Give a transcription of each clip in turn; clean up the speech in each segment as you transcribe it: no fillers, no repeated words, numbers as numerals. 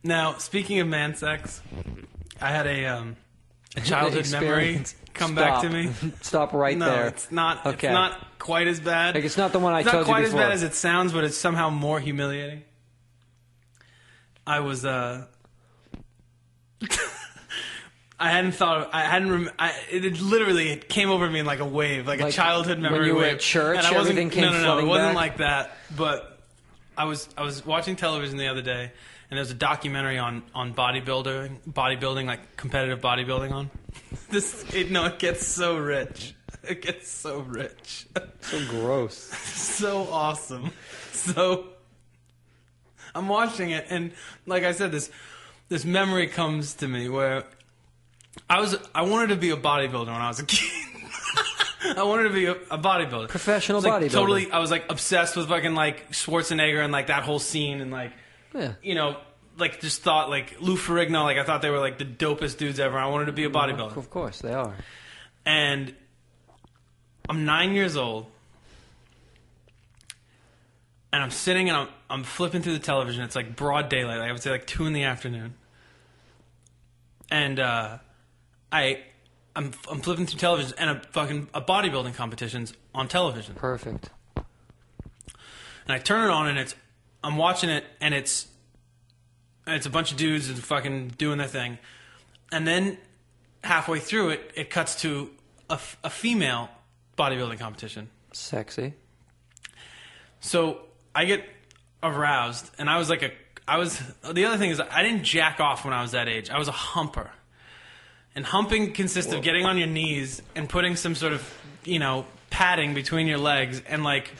Now, speaking of man sex, I had a childhood memory come back to me. Stop right there. No, it's not. Okay. It's not quite as bad. Like, it's not the one I told you before. It's not quite as bad as it sounds, but it's somehow more humiliating. I was I hadn't thought. It literally came over me in like a wave, like a childhood memory. When you were wave. at church, and everything came flooding No, it wasn't back? like that. But I was watching television the other day, and there's a documentary on bodybuilding, like competitive bodybuilding. On it gets so rich. It gets so rich. So gross. So awesome. So I'm watching it, and like I said, this memory comes to me where I wanted to be a bodybuilder when I was a kid. I wanted to be a bodybuilder. Professional like, bodybuilder. Totally, I was like obsessed with fucking like Schwarzenegger and like that whole scene and like, you know, like just thought like Lou Ferrigno, like I thought they were like the dopest dudes ever. I wanted to be a bodybuilder. Of course, they are. And I'm 9 years old. And I'm sitting and I'm flipping through the television. It's like broad daylight. I would say like 2 in the afternoon. And I'm flipping through television and a bodybuilding competition's on television. Perfect. And I turn it on and I'm watching it and it's a bunch of dudes and fucking doing their thing. And then halfway through it cuts to a female bodybuilding competition. Sexy. So I get aroused, and the other thing is I didn't jack off when I was that age. I was a humper. And humping consists of getting on your knees and putting some sort of, you know, padding between your legs and like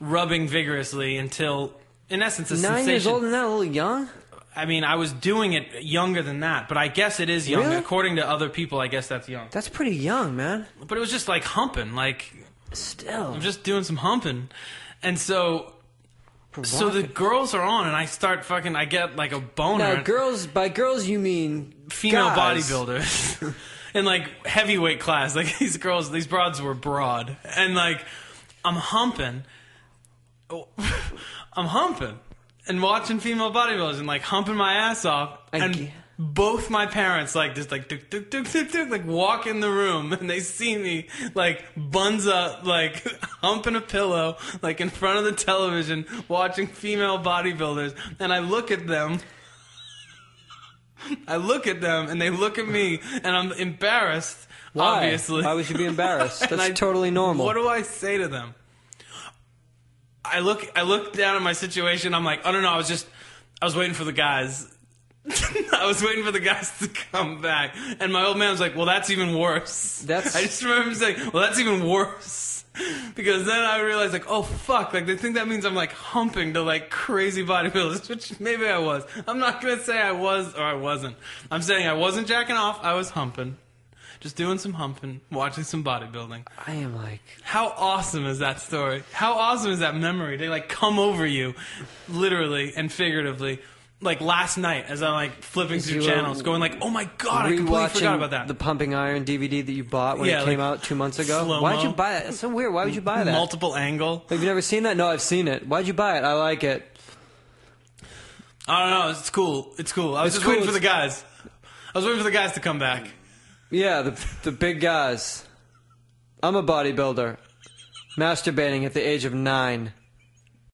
rubbing vigorously until, in essence, a sensation. 9 years old and that, a little young? I mean, I was doing it younger than that, but I guess it is young. Really? According to other people, I guess that's young. That's pretty young, man. But it was just like humping, like... Still. I'm just doing some humping. And so the girls are on, and I get like a boner. Now, by girls you mean female guys. bodybuilders. In like heavyweight class. Like these broads were broad. And like, I'm humping. And watching female bodybuilders and like humping my ass off. And both my parents like just like duk, duk, duk, duk, duk, like walk in the room and they see me like buns up, like humping a pillow, like in front of the television watching female bodybuilders. And I look at them and they look at me and I'm embarrassed. Why? Obviously. Why would you be embarrassed? That's totally normal. What do I say to them? I look down at my situation. I'm like, oh no, I was waiting for the guys. I was waiting for the guys to come back. And my old man was like, well, that's even worse. I just remember him saying, well, that's even worse. Because then I realized, like, oh, fuck. Like, they think that means I'm, like, humping to, like, crazy bodybuilders, which maybe I was. I'm not going to say I was or I wasn't. I'm saying I wasn't jacking off. I was humping. Just doing some humping, watching some bodybuilding. I am like... How awesome is that story? How awesome is that memory? They, like, come over you, literally and figuratively. Like last night, as I'm like flipping through channels, going like, "Oh my god, I completely forgot about that." The Pumping Iron DVD that you bought when it came out 2 months ago. Slow-mo. Why'd you buy that? That's so weird. Why would you buy that? Multiple angle. Have you never seen that? No, I've seen it. Why'd you buy it? I like it. I don't know. It's cool. It's cool. I was just waiting for the guys. I was waiting for the guys to come back. Yeah, the big guys. I'm a bodybuilder, masturbating at the age of 9.